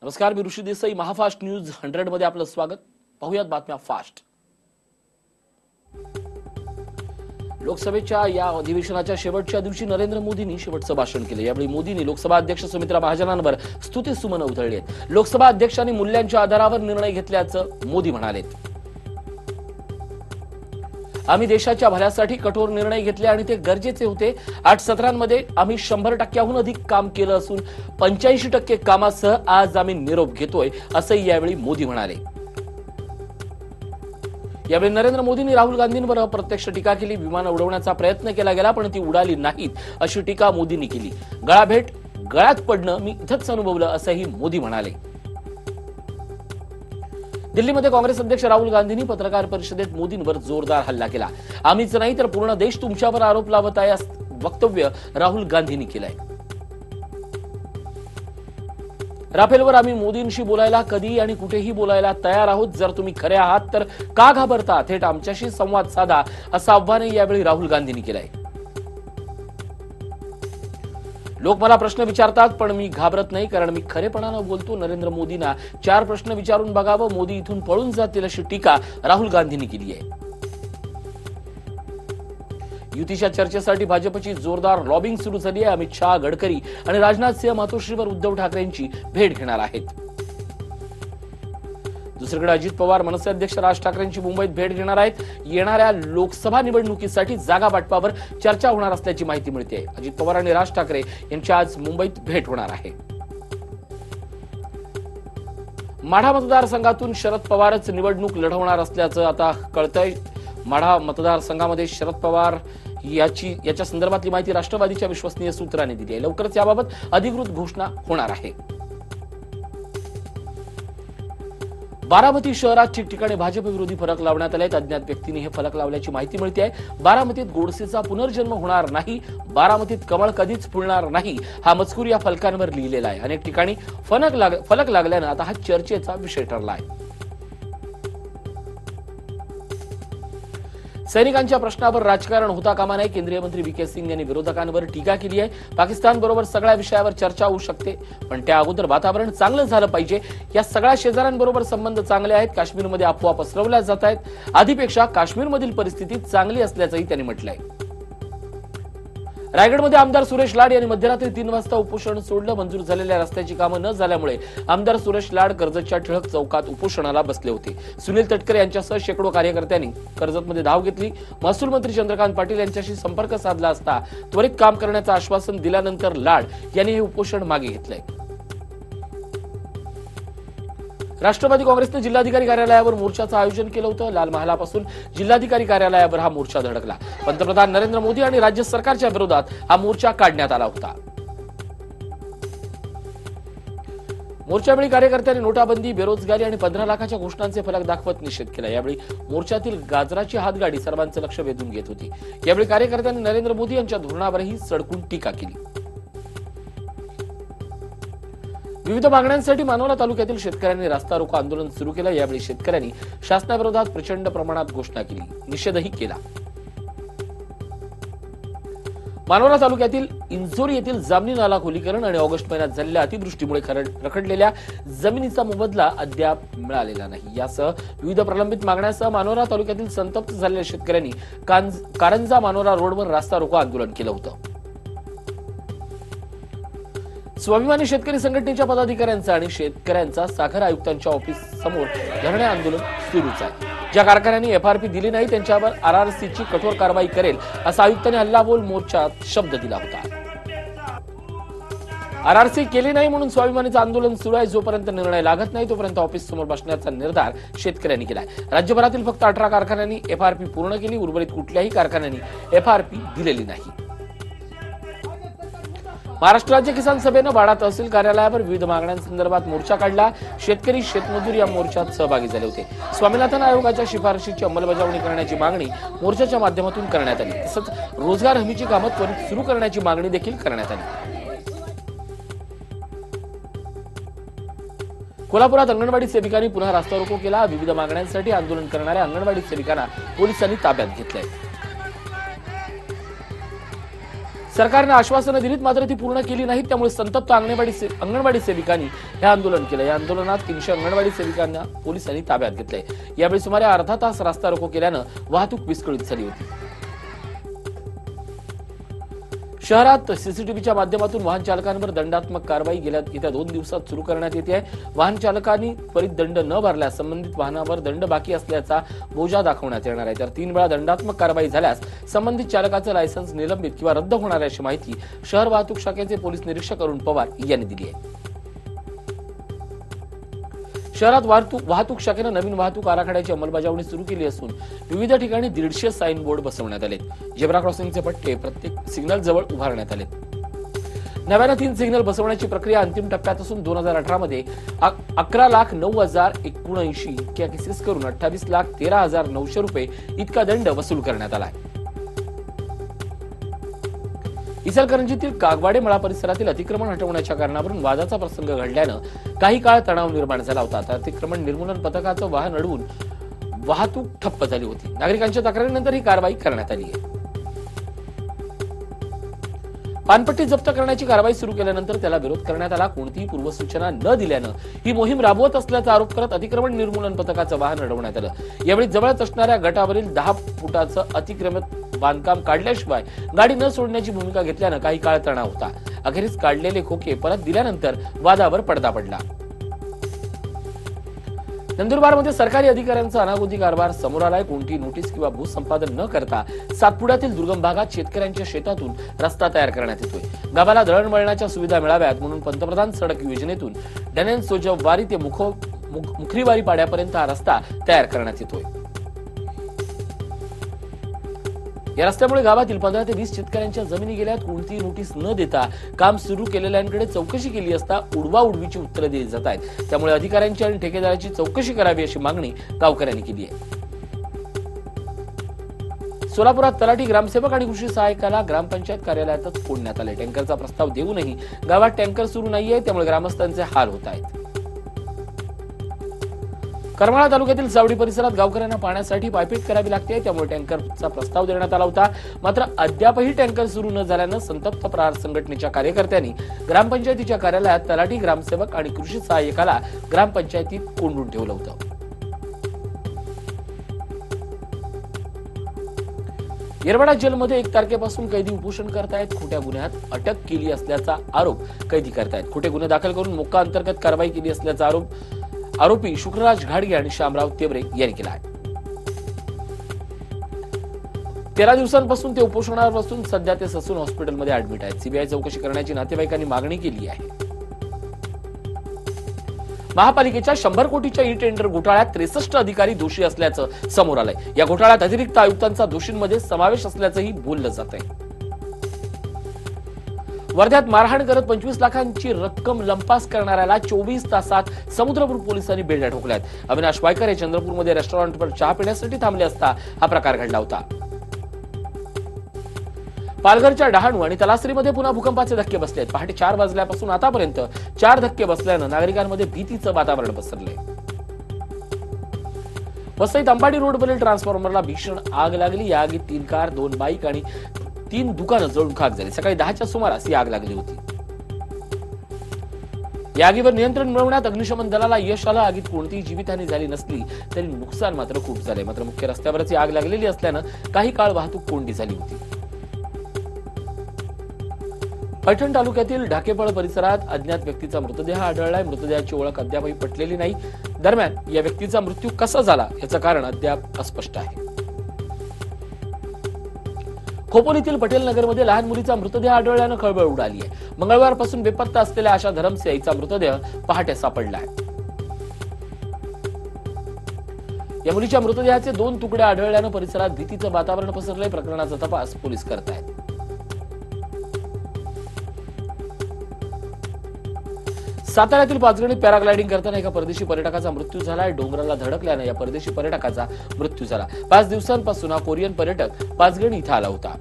नमस्कार, मी ऋषी देसाई. महाफास्ट न्यूज 100 मध्ये आपलं स्वागत. पाहूयात बातम्या फास्ट. लोकसभेच्या या अधिवेशनाच्या शेवटच्या दिवशी नरेंद्र मोदींनी शेवटचं भाषण केलं. यावेळी मोदींनी लोकसभा अध्यक्ष सुमित्रा महाजनांवर स्तुतीसुमनं उधळली आहेत. लोकसभा अध्यक्षांनी मूल्यांच्या आधारावर निर्णय घेतल्याचं मोदी म्हणाले. आम्ही देशाच्या भल्यासाठी कठोर निर्णय घेतले आणि ते गरजेचे होते. 8 सत्रांमध्ये आम्ही 100%हून अधिक काम केलं असून 85% कामासह आज आम्ही निरोप घेतोय, असंही यावेळी मोदी म्हणाले. यावेळी नरेंद्र मोदींनी राहुल गांधींवर अप्रत्यक्ष टीका केली. विमान उडवण्याचा प्रयत्न केला गेला पण ती उडाली नाहीत, अशी टीका मोदींनी केली. गळाभेट गळ्यात पडणं मी इथंच अनुभवलं, असंही मोदी म्हणाले. दिल्लीमध्ये काँग्रेस अध्यक्ष राहुल गांधींनी पत्रकार परिषदेत मोदींवर जोरदार हल्ला केला. आम्हीच नाही तर पूर्ण देश तुमच्यावर आरोप लावत आहे, असं वक्तव्य राहुल गांधींनी केलंय. राफेलवर आम्ही मोदींशी बोलायला कधी आणि कुठेही बोलायला तयार आहोत. जर तुम्ही खरे आहात तर का घाबरता? थेट आमच्याशी संवाद साधा, असं आव्हानही यावेळी राहुल गांधींनी केलंय. लोक मला प्रश्न विचारतात पण मी घाबरत नाही, कारण मी खरेपणानं बोलतो. नरेंद्र मोदींना 4 प्रश्न विचारून बघावं, मोदी इथून पळून जातील, अशी टीका राहुल गांधींनी केली आहे. युतीच्या चर्चेसाठी भाजपची जोरदार लॉबिंग सुरू झाली आहे. अमित शहा, गडकरी आणि राजनाथ सिंह मातोश्रीवर उद्धव ठाकरेंची भेट घेणार आहेत. दुसरीकडे अजित पवार मनसे अध्यक्ष राज ठाकरेंची मुंबईत भेट घेणार आहेत. येणाऱ्या लोकसभा निवडणुकीसाठी जागा वाटपावर चर्चा होणार असल्याची माहिती मिळते. अजित पवार आणि राज ठाकरे यांची आज मुंबईत भेट होणार आहे. माढा मतदारसंघातून शरद पवारच निवडणूक लढवणार असल्याचं आता कळतंय. माढा मतदारसंघामध्ये शरद पवार याच्या संदर्भातली माहिती राष्ट्रवादीच्या विश्वसनीय सूत्रांनी दिली आहे. लवकरच याबाबत अधिकृत घोषणा होणार आहे. बारामती शहरात ठिकठिकाणी भाजप विरोधी फलक लावण्यात आले. अज्ञात व्यक्तींनी हे फलक लावल्याची माहिती मिळते आहे. बारामतीत गोडसेचा पुनर्जन्म होणार नाही, बारामतीत कमळ कधीच फुलणार नाही, हा मजकूर या फलकांवर लिहिलेला आहे. अनेक ठिकाणी फलक लागल्यानं आता हा चर्चेचा विषय ठरला आहे. सैनिकांच्या प्रश्नावर राजकारण होता कामा नये. केंद्रीय मंत्री व्ही के सिंग यांनी विरोधकांवर टीका केली आहे. पाकिस्तानबरोबर सगळ्या विषयावर चर्चा होऊ शकते, पण त्या अगोदर वातावरण चांगलं झालं पाहिजे. या सगळ्या शेजाऱ्यांबरोबर संबंध चांगले आहेत. काश्मीरमध्ये अफवा पसरवल्या जात आहेत. आधीपेक्षा काश्मीरमधील परिस्थिती चांगली असल्याचंही त्यांनी म्हटलंय. रायगडमध्ये आमदार सुरेश लाड यांनी मध्यरात्री 3 वाजता उपोषण सोडलं. मंजूर झालेल्या रस्त्याची कामं न झाल्यामुळे आमदार सुरेश लाड कर्जतच्या टिळक चौकात उपोषणाला बसले होते. सुनील तटकरे यांच्यासह शेकडो कार्यकर्त्यांनी कर्जतमध्ये धाव घेतली. महसूल मंत्री चंद्रकांत पाटील यांच्याशी संपर्क साधला असता त्वरित काम करण्याचं आश्वासन दिल्यानंतर लाड यांनी हे उपोषण मागे घेतलंय. राष्ट्रवादी काँग्रेसने जिल्हाधिकारी कार्यालयावर मोर्चाचं आयोजन केलं होतं. लाल महालापासून जिल्हाधिकारी कार्यालयावर हा मोर्चा धडकला. पंतप्रधान नरेंद्र मोदी आणि राज्य सरकारच्या विरोधात हा मोर्चा काढण्यात आला होता. मोर्चावेळी कार्यकर्त्यांनी नोटाबंदी, बेरोजगारी आणि 15 लाखाच्या घोषणांचे फलक दाखवत निषेध केला. यावेळी मोर्चातील गाजराची हातगाडी सर्वांचं लक्ष वेधून घेत होती. यावेळी कार्यकर्त्यांनी नरेंद्र मोदी यांच्या धोरणावरही सडकून टीका केली. विविध मागण्यांसाठी मानोरा तालुक्यातील शेतकऱ्यांनी रास्ता रोको आंदोलन सुरू केलं. यावेळी शेतकऱ्यांनी शासनाविरोधात प्रचंड प्रमाणात घोषणा केली, निषेधही केला. मानोरा तालुक्यातील इंझोरी येथील जामनी नाला खोलीकरण आणि ऑगस्ट महिन्यात झालेल्या अतिवृष्टीमुळे रखडलेल्या जमिनीचा मोबदला अद्याप मिळालेला नाही. यासह विविध प्रलंबित मागण्यासह मानोरा तालुक्यातील संतप्त झालेल्या शेतकऱ्यांनी कारंजा मानोरा रोडवर रास्ता रोको आंदोलन केलं होतं. स्वाभिमानी शेतकरी संघटनेच्या पदाधिकाऱ्यांचा आणि शेतकऱ्यांचा साखर आयुक्तांच्या ऑफिस समोर धरणे आंदोलन सुरूच आहे. ज्या कारखान्यांनी एफआरपी दिली नाही त्यांच्यावर आरआरसीची कठोर कारवाई करेल, असा आयुक्तांनी हल्लाबोल मोर्चात शब्द दिला होता. आरआरसी केली नाही म्हणून स्वाभिमानीचं आंदोलन सुरू आहे. जोपर्यंत निर्णय लागत नाही तोपर्यंत ऑफिस समोर बसण्याचा निर्धार शेतकऱ्यांनी केलाय. राज्यभरातील फक्त 18 कारखान्यांनी एफआरपी पूर्ण केली. उर्वरित कुठल्याही कारखान्यांनी एफआरपी दिलेली नाही. महाराष्ट्र राज्य किसान सभेनं वाडा तहसील कार्यालयावर विविध मागण्यांसंदर्भात मोर्चा काढला. शेतकरी, शेतमजूर या मोर्चात सहभागी झाले होते. स्वामीनाथन आयोगाच्या शिफारशीची अंमलबजावणी करण्याची मागणी मोर्चाच्या माध्यमातून करण्यात आली. तसंच रोजगार हमीची कामं त्वरित सुरू करण्याची मागणी देखील करण्यात आली. कोल्हापुरात अंगणवाडी सेविकांनी पुन्हा रास्ता रोको केला. विविध मागण्यांसाठी आंदोलन करणाऱ्या अंगणवाडी सेविकांना पोलिसांनी ताब्यात घेतलंय. सरकारने आश्वासनं दिलीत मात्र ती पूर्ण केली नाहीत, त्यामुळे संतप्त अंगणवाडी सेविकांनी हे आंदोलन केलं. या आंदोलनात 300 अंगणवाडी सेविकांना पोलिसांनी ताब्यात घेतलंय. यावेळी सुमारे अर्धा तास रास्ता रोको केल्यानं वाहतूक विस्कळीत झाली होती. शहरात सीसीटीव्हीच्या माध्यमातून वाहन चालकांवर दंडात्मक कारवाई येत्या 2 दिवसात सुरू करण्यात येते आहे. वाहन चालकांनी त्वरित दंड न भरल्यास संबंधित वाहनावर दंड बाकी असल्याचा बोजा दाखवण्यात येणार आहे. तर 3 वेळा दंडात्मक कारवाई झाल्यास संबंधित चालकाचं लायसन्स निलंबित किंवा रद्द होणार आहे, अशी माहिती शहर वाहतूक शाखेचे पोलीस निरीक्षक अरुण पवार यांनी दिली आहे. शहरात वाहतूक शाखेनं नवीन वाहतूक आराखड्याची अंमलबजावणी सुरू केली असून विविध ठिकाणी 150 साईन बोर्ड बसवण्यात आले. झेब्रा क्रॉसिंगचे पट्टे प्रत्येक सिग्नल जवळ उभारण्यात आले. नव्यानं 3 सिग्नल बसवण्याची प्रक्रिया अंतिम टप्प्यात असून 2018 मध्ये 11,09,079 इतक्या केसेस करून 28,13,900 रुपये इतका दंड वसूल करण्यात आला. इचलकरंजीतील कागवाडे मळा परिसरातील अतिक्रमण हटवण्याच्या कारणावरून वादाचा प्रसंग घडल्यानं काही काळ तणाव निर्माण झाला होता. अतिक्रमण निर्मूलन पथकाचं वाहन अडवून वाहतूक ठप्प झाली होती. नागरिकांच्या तक्रारीनंतर ही कारवाई करण्यात आली आहे. पानपट्टी जप्त करण्याची कारवाई सुरू केल्यानंतर त्याला विरोध करण्यात आला. कोणतीही पूर्वसूचना न दिल्यानं ही मोहीम राबवत असल्याचा आरोप करत अतिक्रमण निर्मूलन पथकाचं वाहन अडवण्यात आलं. यावेळी जवळच असणाऱ्या गटावरील 10 फुटाचं अतिक्रमित बांधकाम काढल्याशिवाय गाडी न सोडण्याची भूमिका घेतल्यानं काही काळ तणाव होता. अखेरीस काढलेले खोके परत दिल्यानंतर वादावर पडदा पडला. नंदुरबारमध्ये सरकारी अधिकाऱ्यांचा अनागोदी कारभार समोर आलाय. कोणती नोटीस किंवा भूसंपादन न करता सातपुड्यातील दुर्गम भागात शेतकऱ्यांच्या शेतातून रस्ता तयार करण्यात येतोय. गावाला दळणवळणाच्या सुविधा मिळाव्यात म्हणून पंतप्रधान सडक योजनेतून डनेन सोजवारी ते मुखरीवारी पाड्यापर्यंत हा रस्ता तयार करण्यात येतोय. या रस्त्यामुळे गावातील 15 ते 20 शेतकऱ्यांच्या जमिनी गेल्यात. कोणतीही नोटीस न देता काम सुरू केलेल्यांकडे चौकशी केली असता उडवाउडवीची उत्तरे दिली जात आहेत. त्यामुळे अधिकाऱ्यांची आणि ठेकेदाराची चौकशी करावी अशी मागणी गावकऱ्यांनी केली आहे. सोलापुरात तलाठी, ग्रामसेवक आणि कृषी सहाय्यकाला ग्रामपंचायत कार्यालयातच फोडण्यात आले. टँकरचा प्रस्ताव देऊनही गावात टँकर सुरू नाहीये, त्यामुळे ग्रामस्थांचे हाल होत आहेत. करमाळा तालुक्यातील सावडी परिसरात गावकऱ्यांना पाण्यासाठी पायपीट करावी लागते, त्यामुळे टँकरचा प्रस्ताव देण्यात आला होता. मात्र अद्यापही टँकर सुरू न झाल्यानं संतप्त प्रहार संघटनेच्या कार्यकर्त्यांनी ग्रामपंचायतीच्या कार्यालयात तलाठी, ग्रामसेवक आणि कृषी सहाय्यकाला ग्रामपंचायतीत कोंडून ठेवलं होतं. येरवडा जेलमध्ये 1 तारखेपासून कैदी उपोषण करतायत. खोट्या गुन्ह्यात अटक केली असल्याचा आरोप कैदी करतायत. खोटे गुन्हे दाखल करून मोक्का अंतर्गत कारवाई केली असल्याचा आरोपी शुक्रराज घाडगे आणि श्यामराव तेबरे यांनी केला आहे. 13 दिवसांपासून ते उपोषणावर बसून सध्या ते ससून हॉस्पिटलमध्ये ऍडमिट आहेत. सीबीआय चौकशी करण्याची नातेवाईकांनी मागणी केली आहे. महापालिकेच्या 100 कोटीच्या ई टेंडर घोटाळ्यात 63 अधिकारी दोषी असल्याचं समोर आलंय. या घोटाळ्यात अतिरिक्त आयुक्तांचा दोषींमध्ये समावेश असल्याचंही बोललं जात आहे. वर्ध्यात मारहाण करत 25 लाखांची रक्कम लंपास करणाऱ्याला 24 तासात समुद्रपूर पोलिसांनी बेड्या ठोकल्यात. अविनाश वायकर हे चंद्रपूरमध्ये रेस्टॉरंटवर चहा पिण्यासाठी थांबले असता हा प्रकार घडला होता. पालघरच्या डहाणू आणि तलासरीमध्ये पुन्हा भूकंपाचे धक्के बसलेत. पहाटे 4 वाजल्यापासून आतापर्यंत 4 धक्के बसल्यानं नागरिकांमध्ये भीतीचं वातावरण पसरलंय. वसईत अंबाडी रोडवरील ट्रान्सफॉर्मरला भीषण आग लागली. या आगीत 3 कार, 2 बाईक आणि 3 दुकानं जळून खाक झाली. सकाळी 10च्या सुमारास ही आग लागली होती. या आगीवर नियंत्रण मिळवण्यात अग्निशमन दलाला यश आलं. आगीत कोणतीही जीवितहानी झाली नसली तरी नुकसान मात्र खूप झाले. मात्र मुख्य रस्त्यावरच ही आग लागलेली असल्यानं काही काळ वाहतूक कोंडी झाली होती. पैठण तालुक्यातील ढाकेफळ परिसरात अज्ञात व्यक्तीचा मृतदेह आढळलाय. मृतदेहाची ओळख अद्यापही पटलेली नाही. दरम्यान या व्यक्तीचा मृत्यू कसा झाला याचं कारण अद्याप अस्पष्ट आहे. खोपोलीतील पटेल नगरमध्ये लहान मुलीचा मृतदेह आढळल्यानं खळबळ उडाली आहे. मंगळवारपासून बेपत्ता असलेल्या आशा धरमसे हिचा मृतदेह पहाटे सापडलाय. या मुलीच्या मृतदेहाचे 2 तुकडे आढळल्यानं परिसरात भीतीचं वातावरण पसरलंय. प्रकरणाचा तपास पोलीस करत आहेत. साताऱ्यातील पाचगणीत पॅराग्लायडिंग करताना एका परदेशी पर्यटकाचा मृत्यू झालाय. डोंगराला धडकल्यानं या परदेशी पर्यटकाचा मृत्यू झाला. 5 दिवसांपासून हा कोरियन पर्यटक पाचगणी इथं आला होता.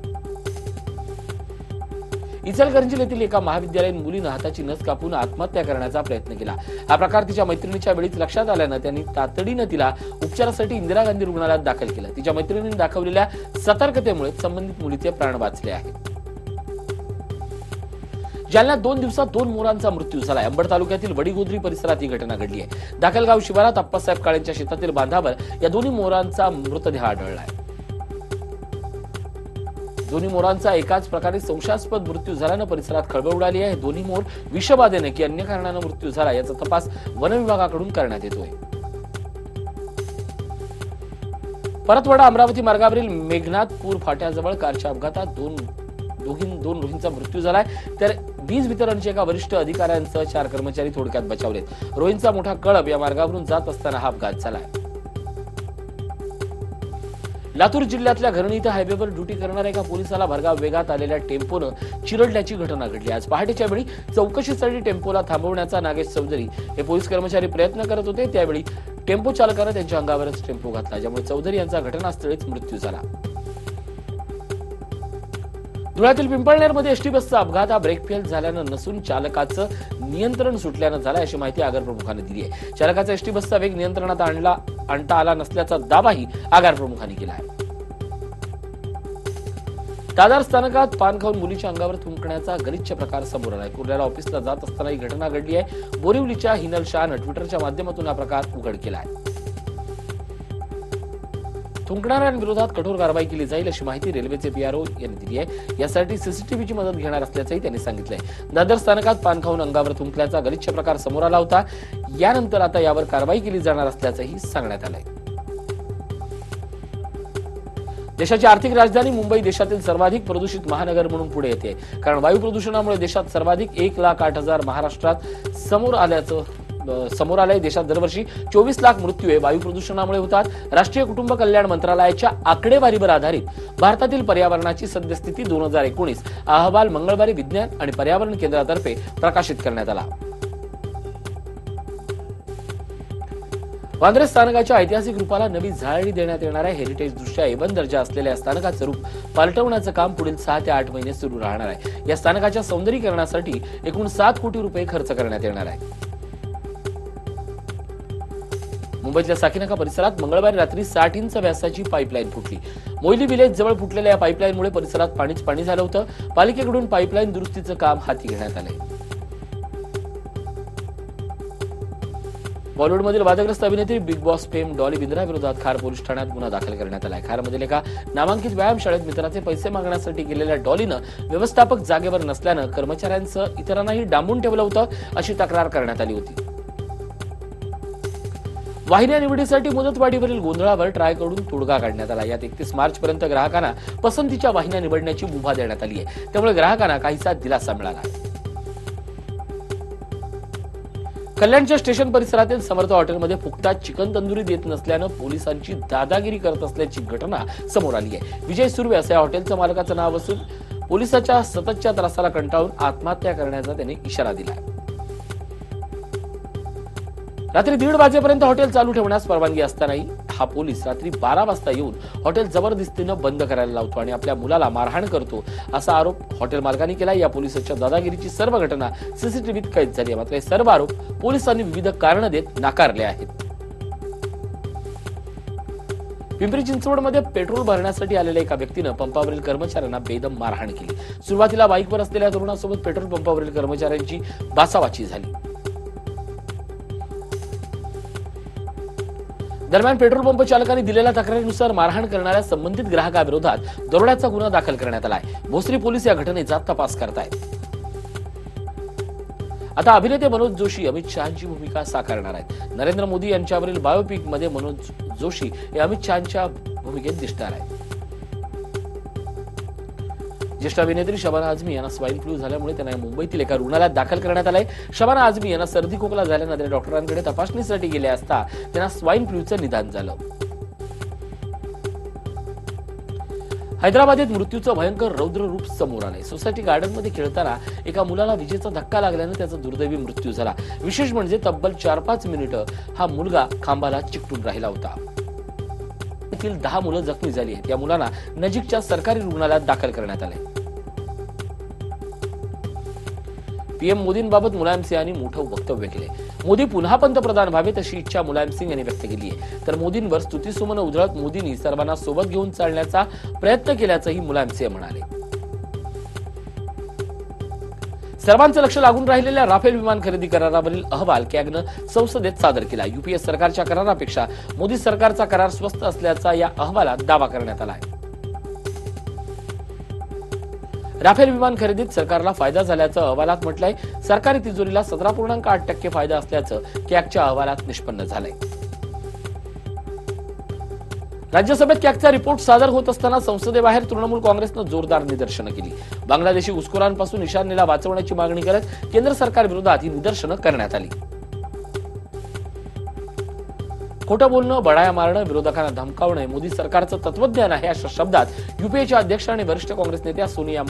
इचलकरंजी येथील एका महाविद्यालयीन मुलीनं हाताची नस कापून आत्महत्या करण्याचा प्रयत्न केला. हा प्रकार तिच्या मैत्रिणीच्या वेळीच लक्षात आल्यानं त्यांनी तातडीनं तिला उपचारासाठी इंदिरा गांधी रुग्णालयात दाखल केलं. तिच्या मैत्रिणीने दाखवलेल्या सतर्कतेमुळे संबंधित मुलीचे प्राण वाचले आहेत. जालन्यात 2 दिवसात 2 मोरांचा मृत्यू झाला. अंबड तालुक्यातील वडीगोद्री परिसरात ही घटना घडली आहे. दाखलगाव शिवारात अप्पासाहेब काळेंच्या शेतातील बांधावर या दोन्ही मोरांचा मृतदेह आढळला आहे. दोन्ही मोरांचा एकाच प्रकारे संशयास्पद मृत्यू झाल्यानं परिसरात खळबळ उडाली आहे. दोन्ही मोर विषबाधेने की अन्य कारणानं मृत्यू झाला याचा तपास वन विभागाकडून करण्यात येतोय. परतवाडा अमरावती मार्गावरील मेघनाथपूर फाट्याजवळ कारच्या अपघातात दोन रोहींचा मृत्यू झालाय. तर वीज वितरणच्या एका वरिष्ठ अधिकाऱ्यांसह 4 कर्मचारी थोडक्यात बचावलेत. रोहींचा मोठा कळप या मार्गावरून जात असताना हा अपघात झालाय. लातूर जिल्ह्यातल्या घरणी इथं हायवेवर ड्युटी करणाऱ्या एका पोलिसाला भरधाव वेगात आलेल्या टेम्पोनं चिरडल्याची घटना घडली. आज पहाटेच्या वेळी चौकशीसाठी टेम्पोला थांबवण्याचा नागेश चौधरी हे पोलीस कर्मचारी प्रयत्न करत होते. त्यावेळी टेम्पो चालकानं त्यांच्या अंगावरच टेम्पो घातला, ज्यामुळे चौधरी यांचा घटनास्थळीच मृत्यू झाला. धुळ्यातील पिंपळनेरमध्ये एसटी बसचा अपघात हा ब्रेक फेल झाल्यानं नसून चालकाचं नियंत्रण सुटल्यानं झाला, अशी माहिती आगार प्रमुखांनी दिली आहे. चालकाचा एसटी बसचा वेग नियंत्रणात आणता आला नसल्याचा दावाही आगार प्रमुखांनी केला आहे. दादर स्थानकात पान खाऊन मुलीच्या अंगावर थुंकण्याचा गलिच्छ प्रकार समोर आलाय. कुर्ल्याला ऑफिसला जात असताना ही घटना घडली आहे. बोरिवलीच्या हिनल शहानं ट्विटरच्या माध्यमातून हा प्रकार उघड केला आहे. थुंकणाऱ्यांविरोधात कठोर कारवाई केली जाईल अशी माहिती रेल्वेचे पीआरओ यांनी दिली आहे. यासाठी सीसीटीव्हीची मदत घेणार असल्याचंही त्यांनी सांगितलंय. दादर स्थानकात पान खाऊन अंगावर थुंकल्याचा गलिच्छ प्रकार समोर आला होता. यानंतर आता यावर कारवाई केली जाणार असल्याचंही सांगण्यात आलंय. देशाची आर्थिक राजधानी मुंबई देशातील सर्वाधिक प्रदूषित महानगर म्हणून पुढे येते. कारण वायू प्रदूषणामुळे देशात सर्वाधिक 1,08,000 महाराष्ट्रात समोर आलंय. देशात दरवर्षी 24 लाख मृत्यू वायू प्रदूषणामुळे होतात. राष्ट्रीय कुटुंब कल्याण मंत्रालयाच्या आकडेवारीवर आधारित भारतातील पर्यावरणाची सद्यस्थिती 2019 अहवाल मंगळवारी विज्ञान आणि पर्यावरण केंद्रातर्फे प्रकाशित करण्यात आला. वांद्रे स्थानकाच्या ऐतिहासिक रूपाला नवी झळाळी देण्यात येणार आहे. हेरिटेज दृष्ट्या A1 दर्जा असलेल्या स्थानकाचं रूप पालटवण्याचं काम पुढील 6 ते 8 महिने सुरू राहणार आहे. या स्थानकाच्या सौंदर्यीकरणासाठी एकूण 7 कोटी रुपये खर्च करण्यात येणार आहे. मुंबईतल्या साकीनाका परिसरात मंगळवारी रात्री 60 इंच व्यासाची पाईपलाईन फुटली. मोईली विलेज जवळ फुटलेल्या या पाईपलाईनमुळे परिसरात पाणीच पाणी झालं होतं. पालिकेकडून पाईपलाईन दुरुस्तीचं काम हाती घेण्यात आलंय. बॉलिवूडमधील वादग्रस्त अभिनेत्री big boss fame Dolly Bindra विरोधात खार पोलीस ठाण्यात गुन्हा दाखल करण्यात आलाय. खारमधील एका नामांकित व्यायामशाळेत मित्राचे पैसे मागण्यासाठी गेलेल्या डॉलीनं व्यवस्थापक जागेवर नसल्यानं कर्मचाऱ्यांसह इतरांनाही डांबून ठेवलं होतं, अशी तक्रार करण्यात आली होती. वाहिन्या निवडीसाठी मुदतवाढीवरील गोंधळावर ट्रायकडून तोडगा काढण्यात आला. यात 31 मार्चपर्यंत ग्राहकांना पसंतीच्या वाहिन्या निवडण्याची मुभा देण्यात आली आहे. त्यामुळे ग्राहकांना काहीसा दिलासा मिळाला आहे. कल्याणच्या स्टेशन परिसरातील समर्थ हॉटेलमध्ये फुकटात चिकन तंदुरी देत नसल्यानं पोलिसांची दादागिरी करत असल्याची घटना समोर आली आहे. विजय सुर्वे असं या हॉटेलचं मालकाचं नाव असून पोलिसांच्या सततच्या त्रासाला कंटाळून आत्महत्या करण्याचा त्याने इशारा दिला आहे. रात्री 1:30 वाजेपर्यंत हॉटेल चालू ठेवण्यास परवानगी असतानाही हा पोलीस रात्री 12 वाजता येऊन हॉटेल जबरदस्तीनं बंद करायला लावतो आणि आपल्या मुलाला मारहाण करतो, असा आरोप हॉटेल मालकांनी केला. या पोलिसांच्या दादागिरीची सर्व घटना सीसीटीव्हीत कैद झाली आहे. मात्र हे सर्व आरोप पोलिसांनी विविध कारणं देत नाकारले आहेत. पिंपरी चिंचवडमध्ये पेट्रोल भरण्यासाठी आलेल्या एका व्यक्तीनं पंपावरील कर्मचाऱ्यांना बेदम मारहाण केली. सुरुवातीला बाईकवर असलेल्या तरुणासोबत पेट्रोल पंपावरील कर्मचाऱ्यांची बाचाबाची झाली. दरम्यान पेट्रोल पंप चालकांनी दिलेल्या तक्रारीनुसार मारहाण करणाऱ्या संबंधित ग्राहकाविरोधात दरोड्याचा गुन्हा दाखल करण्यात आलाय. भोसरी पोलीस या घटनेचा तपास करतायत. आता अभिनेते मनोज जोशी अमित शहांची भूमिका साकारणार आहेत. नरेंद्र मोदी यांच्यावरील बायोपिक मध्ये मनोज जोशी हे अमित शहांच्या भूमिकेत दिसणार आहेत. ज्येष्ठ अभिनेत्री शबाना आझमी यांना स्वाईन फ्लू झाल्यामुळे त्यांना मुंबईतील एका रुग्णालयात दाखल करण्यात आलंय. शबाना आझमी यांना सर्दी खोकला झाल्यानं ते डॉक्टरांकडे तपासणीसाठी गेले असता त्यांना स्वाईन फ्लूचं निदान झालं. हैदराबादेत मृत्यूचं भयंकर रौद्र रूप समोर आलंय. सोसायटी गार्डनमध्ये खेळताना एका मुलाला विजेचा धक्का लागल्यानं त्याचा दुर्दैवी मृत्यू झाला. विशेष म्हणजे तब्बल 4-5 मिनिटं हा मुलगा खांबाला चिकटून राहिला होता. 10 मुलं जखमी झाली आहेत. या मुलांना नजीकच्या सरकारी रुग्णालयात दाखल करण्यात आले. पीएम मोदींबाबत मुलायम सिंह यांनी मोठं वक्तव्य केले. मोदी पुन्हा पंतप्रधान व्हावेत अशी इच्छा मुलायम सिंह यांनी व्यक्त केली आहे. तर मोदींवर स्तुतीसुमनं उधळत मोदींनी सर्वांना सोबत घेऊन चालण्याचा प्रयत्न केल्याचंही मुलायम सिंह म्हणाले. सर्वांचं लक्ष लागून राहिलेल्या राफेल विमान खरेदी करारावरील अहवाल कॅगनं संसदेत सादर केला. युपीए सरकारच्या करारापेक्षा मोदी सरकारचा करार स्वस्त असल्याचा या अहवालात दावा करण्यात आला आहे. राफेल विमान खरेदीत सरकारला फायदा झाल्याचं अहवालात म्हटलंय. सरकारी तिजोरीला 17.8% फायदा असल्याचं कॅगच्या अहवालात निष्पन्न झालंय. राज्यसभेत कॅगचा रिपोर्ट सादर होत असताना संसदेबाहेर तृणमूल काँग्रेसनं जोरदार निदर्शनं केली. बांगलादेशी घुसखोरांपासून ईशान्येला वाचवण्याची मागणी करत केंद्र सरकार विरोधात ही निदर्शनं करण्यात आली. खोटं बोलणं, बडाया मारणं, विरोधकांना धमकावणं मोदी सरकारचं तत्वज्ञान आहे अशा शब्दात युपीएच्या अध्यक्ष आणि वरिष्ठ काँग्रेस नेत्या सोनिया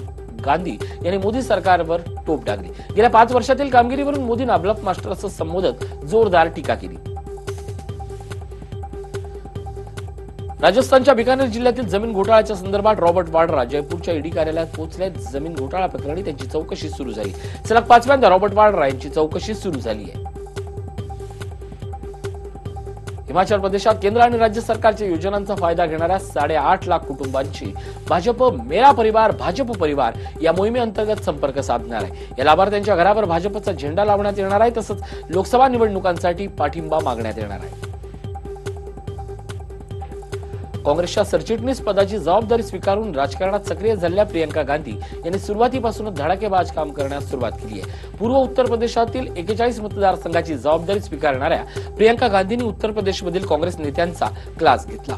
गांधी यांनी मोदी सरकारवर टोप टाकली. गेल्या 5 वर्षातील कामगिरीवरून मोदींना ब्लफ मास्टर असं संबोधत जोरदार टीका केली. राजस्थानच्या बिकानेर जिल्ह्यातील जमीन घोटाळ्याच्या संदर्भात रॉबर्ट वाड्रा जयपूरच्या ईडी कार्यालयात पोहोचले. जमीन घोटाळा प्रकरणी त्यांची चौकशी सुरू झाली. सलग 5व्यांदा रॉबर्ट वाड्रा यांची चौकशी सुरू झाली आहे. हिमाचल प्रदेशात केंद्र आणि राज्य सरकारच्या योजनांचा फायदा घेणाऱ्या 8.5 लाख कुटुंबांची भाजप मेरा परिवार भाजप परिवार या मोहिमेअंतर्गत संपर्क साधणार आहे. या लाभार्थ्यांच्या घरावर भाजपचा झेंडा लावण्यात येणार आहे. तसंच लोकसभा निवडणुकांसाठी पाठिंबा मागण्यात येणार आहे. काँग्रेसच्या सरचिटणीस पदाची जबाबदारी स्वीकारून राजकारणात सक्रिय झालेल्या प्रियंका गांधी यांनी सुरुवातीपासूनच धडाकेबाज काम करण्यास सुरुवात केली आहे. पूर्व उत्तर प्रदेशातील 41 मतदारसंघाची जबाबदारी स्वीकारणाऱ्या प्रियंका गांधींनी उत्तर प्रदेशमधील काँग्रेस नेत्यांचा क्लास घेतला.